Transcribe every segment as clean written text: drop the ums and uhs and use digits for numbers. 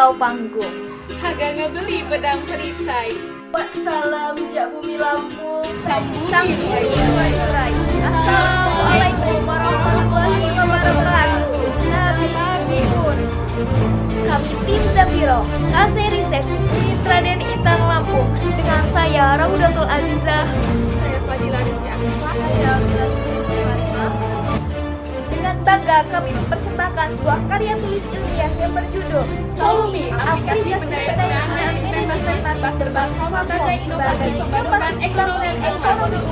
pulau Panggung. Harga ngebeli pedang perisai. Wassalam jak bumi Lampung. Sambung Assalamualaikum warahmatullahi wabarakatuh. Nabiun. Kami tim Zafiro, AC Riset, Raden Intan Lampung. Dengan saya Raudatul Azizah. Saya Fadila Rizky. Saya dengan bangga kami mempersembahkan sebuah karya tulis ilmiah yang berjudul Solumi, aplikasi pendaya-gunaan investasi berbasis sebagai inovasi pembangunan ekonomi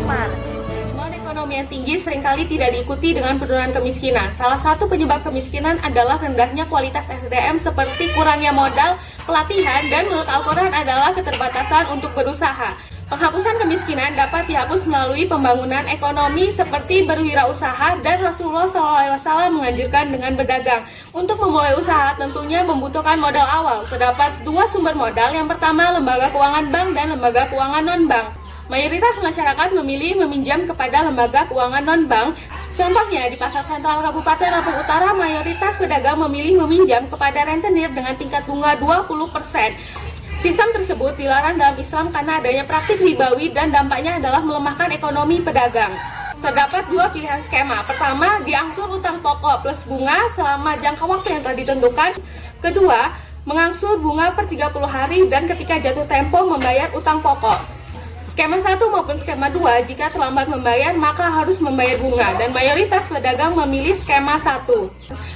umat. Pertumbuhan ekonomi yang tinggi seringkali tidak diikuti dengan penurunan kemiskinan. Salah satu penyebab kemiskinan adalah rendahnya kualitas SDM seperti kurangnya modal, pelatihan, dan menurut Al-Quran adalah keterbatasan untuk berusaha. Penghapusan kemiskinan dapat dihapus melalui pembangunan ekonomi seperti berwirausaha, dan Rasulullah SAW menganjurkan dengan berdagang. Untuk memulai usaha tentunya membutuhkan modal awal. Terdapat dua sumber modal, yang pertama lembaga keuangan bank dan lembaga keuangan non-bank. Mayoritas masyarakat memilih meminjam kepada lembaga keuangan non-bank. Contohnya di Pasar Sentral Kabupaten Lampung Utara, mayoritas pedagang memilih meminjam kepada rentenir dengan tingkat bunga 20%. Sistem tersebut dilarang dalam Islam karena adanya praktik ribawi dan dampaknya adalah melemahkan ekonomi pedagang. Terdapat dua pilihan skema. Pertama, diangsur utang pokok plus bunga selama jangka waktu yang telah ditentukan. Kedua, mengangsur bunga per 30 hari dan ketika jatuh tempo membayar utang pokok. Skema 1 maupun skema 2, jika terlambat membayar maka harus membayar bunga, dan mayoritas pedagang memilih skema 1.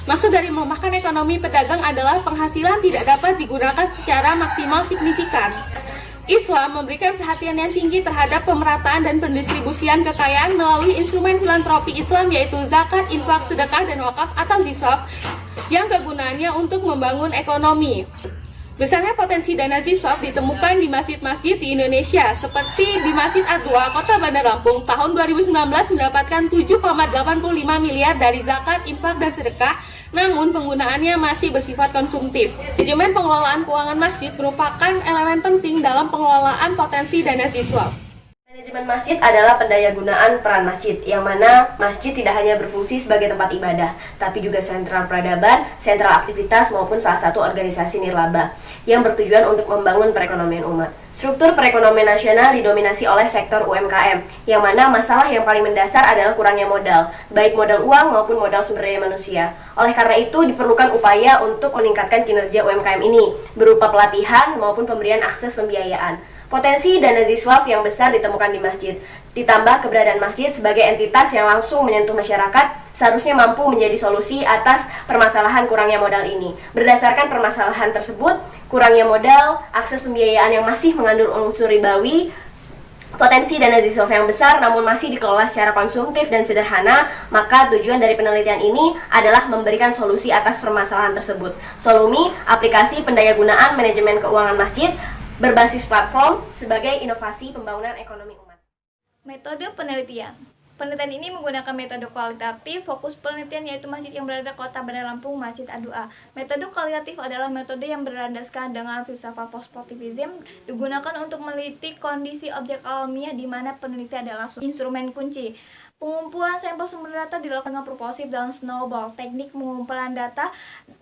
Maksud dari melemahkan ekonomi pedagang adalah penghasilan tidak dapat digunakan secara maksimal signifikan. Islam memberikan perhatian yang tinggi terhadap pemerataan dan pendistribusian kekayaan melalui instrumen filantropi Islam, yaitu zakat, infak, sedekah, dan wakaf atau ziswaf, yang kegunaannya untuk membangun ekonomi. Besarnya potensi dana ziswaf ditemukan di masjid-masjid di Indonesia, seperti di Masjid Ad-Dua, Kota Bandar Lampung, tahun 2019 mendapatkan 7,85 miliar dari zakat, infak, dan sedekah, namun penggunaannya masih bersifat konsumtif. Manajemen pengelolaan keuangan masjid merupakan elemen penting dalam pengelolaan potensi dana ziswaf. Manajemen masjid adalah pendayagunaan peran masjid, yang mana masjid tidak hanya berfungsi sebagai tempat ibadah, tapi juga sentral peradaban, sentral aktivitas, maupun salah satu organisasi nirlaba yang bertujuan untuk membangun perekonomian umat. Struktur perekonomian nasional didominasi oleh sektor UMKM, yang mana masalah yang paling mendasar adalah kurangnya modal, baik modal uang maupun modal sumber daya manusia. Oleh karena itu, diperlukan upaya untuk meningkatkan kinerja UMKM ini, berupa pelatihan maupun pemberian akses pembiayaan. Potensi dana ziswaf yang besar ditemukan di masjid, ditambah keberadaan masjid sebagai entitas yang langsung menyentuh masyarakat, seharusnya mampu menjadi solusi atas permasalahan kurangnya modal ini. Berdasarkan permasalahan tersebut, kurangnya modal, akses pembiayaan yang masih mengandung unsur ribawi, potensi dana ziswaf yang besar namun masih dikelola secara konsumtif dan sederhana, maka tujuan dari penelitian ini adalah memberikan solusi atas permasalahan tersebut. Solumi, aplikasi pendayagunaan manajemen keuangan masjid, berbasis platform sebagai inovasi pembangunan ekonomi umat. Metode penelitian. Penelitian ini menggunakan metode kualitatif. Fokus penelitian yaitu masjid yang berada di Kota Bandar Lampung, Masjid Ad-Dua. Metode kualitatif adalah metode yang berlandaskan dengan filsafat positivism, digunakan untuk meneliti kondisi objek alamiah di mana peneliti adalah instrumen kunci. Pengumpulan sampel sumber data dilakukan dengan proposif dan snowball. Teknik pengumpulan data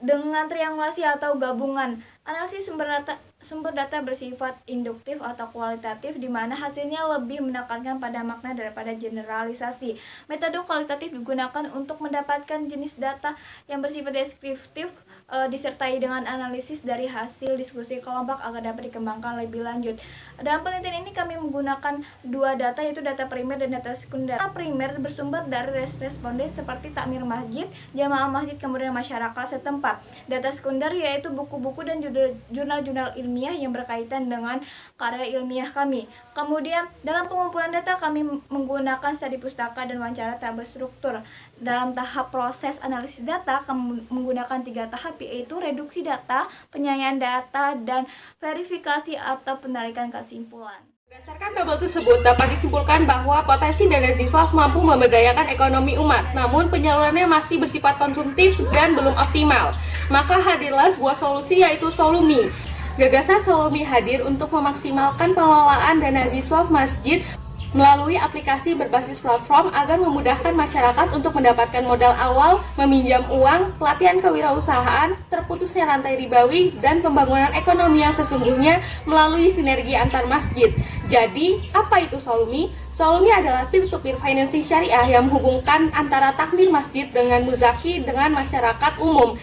dengan triangulasi atau gabungan. Analisis sumber data bersifat induktif atau kualitatif, di mana hasilnya lebih menekankan pada makna daripada generalisasi. Metode kualitatif digunakan untuk mendapatkan jenis data yang bersifat deskriptif, disertai dengan analisis dari hasil diskusi kelompok agar dapat dikembangkan lebih lanjut. Dalam penelitian ini kami menggunakan dua data, yaitu data primer dan data sekunder. Data primer bersumber dari responden seperti takmir masjid, jamaah masjid, kemudian masyarakat setempat. Data sekunder yaitu buku-buku dan jurnal-jurnal ilmiah yang berkaitan dengan karya ilmiah kami. Kemudian dalam pengumpulan data kami menggunakan studi pustaka dan wawancara tak berstruktur. Dalam tahap proses analisis data kami menggunakan 3 tahap, yaitu reduksi data, penyaingan data, dan verifikasi atau penarikan kesimpulan. Berdasarkan tabel tersebut, dapat disimpulkan bahwa potensi dana ziswaf mampu memberdayakan ekonomi umat, namun penyalurannya masih bersifat konsumtif dan belum optimal. Maka hadirlah sebuah solusi, yaitu Solumi. Gagasan Solumi hadir untuk memaksimalkan pengelolaan dana ziswaf masjid melalui aplikasi berbasis platform agar memudahkan masyarakat untuk mendapatkan modal awal, meminjam uang, pelatihan kewirausahaan, terputusnya rantai ribawi, dan pembangunan ekonomi yang sesungguhnya melalui sinergi antar masjid. Jadi, apa itu Solumi? Solumi adalah peer-to-peer financing syariah yang menghubungkan antara takmir masjid dengan muzaki dengan masyarakat umum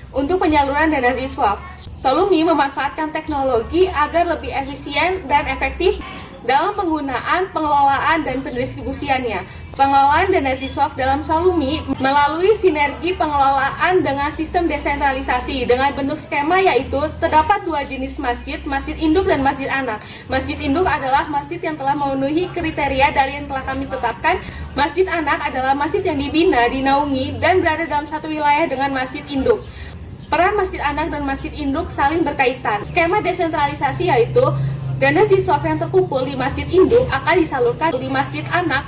untuk penyaluran dana ziswaf. Solumi memanfaatkan teknologi agar lebih efisien dan efektif dalam penggunaan, pengelolaan, dan pendistribusiannya. Pengelolaan dana ziswaf dalam Solumi melalui sinergi pengelolaan dengan sistem desentralisasi dengan bentuk skema, yaitu terdapat dua jenis masjid, masjid induk dan masjid anak. Masjid induk adalah masjid yang telah memenuhi kriteria dari yang telah kami tetapkan. Masjid anak adalah masjid yang dibina, dinaungi, dan berada dalam satu wilayah dengan masjid induk. Peran masjid anak dan masjid induk saling berkaitan. Skema desentralisasi yaitu dana ziswaf yang terkumpul di masjid induk akan disalurkan di masjid anak.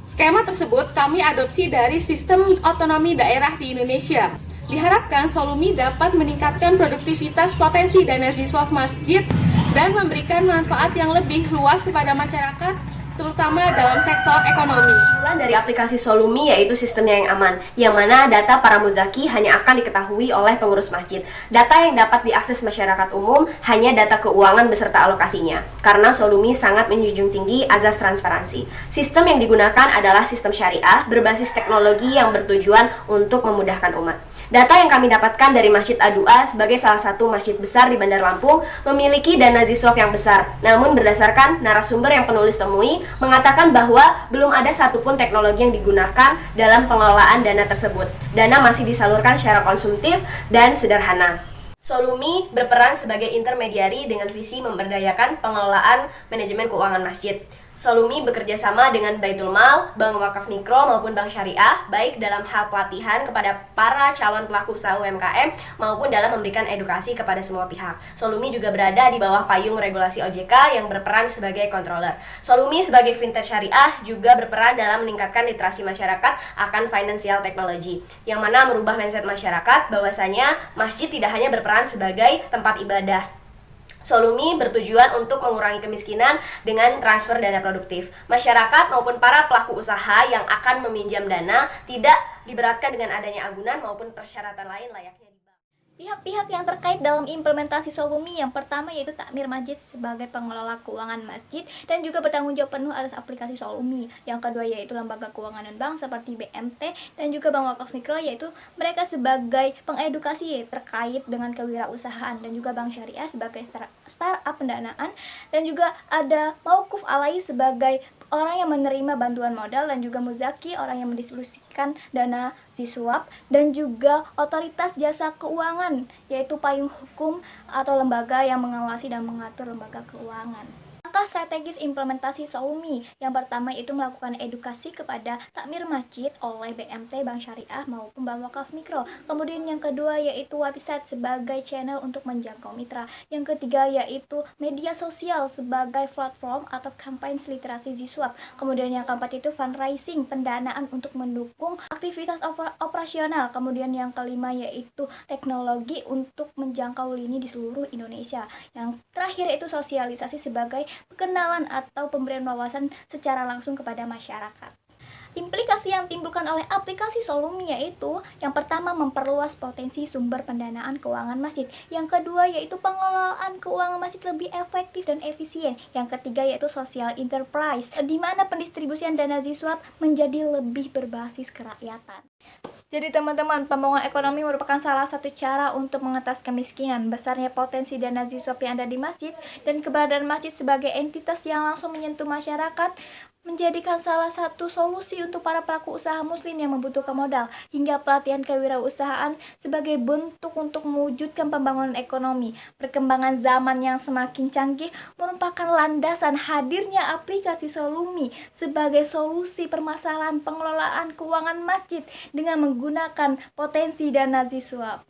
Skema tersebut kami adopsi dari sistem otonomi daerah di Indonesia. Diharapkan Solumi dapat meningkatkan produktivitas potensi dana ziswaf masjid dan memberikan manfaat yang lebih luas kepada masyarakat, terutama dalam sektor ekonomi. Keunggulan dari aplikasi Solumi yaitu sistemnya yang aman, yang mana data para muzaki hanya akan diketahui oleh pengurus masjid. Data yang dapat diakses masyarakat umum hanya data keuangan beserta alokasinya, karena Solumi sangat menjunjung tinggi azas transparansi. Sistem yang digunakan adalah sistem syariah berbasis teknologi yang bertujuan untuk memudahkan umat. Data yang kami dapatkan dari Masjid Adua sebagai salah satu masjid besar di Bandar Lampung memiliki dana ziswaf yang besar. Namun berdasarkan narasumber yang penulis temui mengatakan bahwa belum ada satupun teknologi yang digunakan dalam pengelolaan dana tersebut. Dana masih disalurkan secara konsumtif dan sederhana. Solumi berperan sebagai intermediari dengan visi memberdayakan pengelolaan manajemen keuangan masjid. Solumi bekerja sama dengan Baitul Mal, Bank Wakaf Mikro maupun Bank Syariah, baik dalam hal pelatihan kepada para calon pelaku usaha UMKM maupun dalam memberikan edukasi kepada semua pihak. Solumi juga berada di bawah payung regulasi OJK yang berperan sebagai controller. Solumi sebagai fintech syariah juga berperan dalam meningkatkan literasi masyarakat akan financial technology, yang mana merubah mindset masyarakat bahwasanya masjid tidak hanya berperan sebagai tempat ibadah. Solumi bertujuan untuk mengurangi kemiskinan dengan transfer dana produktif. Masyarakat maupun para pelaku usaha yang akan meminjam dana tidak diberatkan dengan adanya agunan maupun persyaratan lain layaknya di bank. Pihak-pihak yang terkait dalam implementasi Solumi yang pertama yaitu takmir masjid sebagai pengelola keuangan masjid dan juga bertanggung jawab penuh atas aplikasi Solumi. Yang kedua yaitu lembaga keuangan dan bank seperti BMT dan juga Bank Wakaf Mikro, yaitu mereka sebagai pengedukasi terkait dengan kewirausahaan, dan juga Bank Syariah sebagai startup pendanaan, dan juga ada Mauquf Alai sebagai orang yang menerima bantuan modal, dan juga Muzaki orang yang mendistribusikan dana ziswaf, dan juga otoritas jasa keuangan yaitu payung hukum atau lembaga yang mengawasi dan mengatur lembaga keuangan. Langkah strategis implementasi Solumi yang pertama itu melakukan edukasi kepada takmir masjid oleh BMT, Bank Syariah maupun Bank Wakaf Mikro. Kemudian yang kedua yaitu website sebagai channel untuk menjangkau mitra. Yang ketiga yaitu media sosial sebagai platform atau kampanye literasi ziswaf. Kemudian yang keempat itu fundraising, pendanaan untuk mendukung aktivitas operasional. Kemudian yang kelima yaitu teknologi untuk menjangkau lini di seluruh Indonesia. Yang terakhir itu sosialisasi sebagai pengenalan atau pemberian wawasan secara langsung kepada masyarakat. Implikasi yang timbulkan oleh aplikasi Solumi yaitu yang pertama memperluas potensi sumber pendanaan keuangan masjid, yang kedua yaitu pengelolaan keuangan masjid lebih efektif dan efisien, yang ketiga yaitu social enterprise di mana pendistribusian dana ziswaf menjadi lebih berbasis kerakyatan. Jadi teman-teman, pembangunan ekonomi merupakan salah satu cara untuk mengatasi kemiskinan. Besarnya potensi dana ziswaf yang ada di masjid dan keberadaan masjid sebagai entitas yang langsung menyentuh masyarakat menjadikan salah satu solusi untuk para pelaku usaha muslim yang membutuhkan modal, hingga pelatihan kewirausahaan sebagai bentuk untuk mewujudkan pembangunan ekonomi. Perkembangan zaman yang semakin canggih merupakan landasan hadirnya aplikasi Solumi sebagai solusi permasalahan pengelolaan keuangan masjid dengan menggunakan potensi dana ziswaf.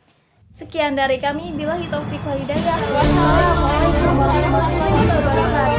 Sekian dari kami, billahi taufiq wal hidayah. Wassalamualaikum warahmatullahi wabarakatuh.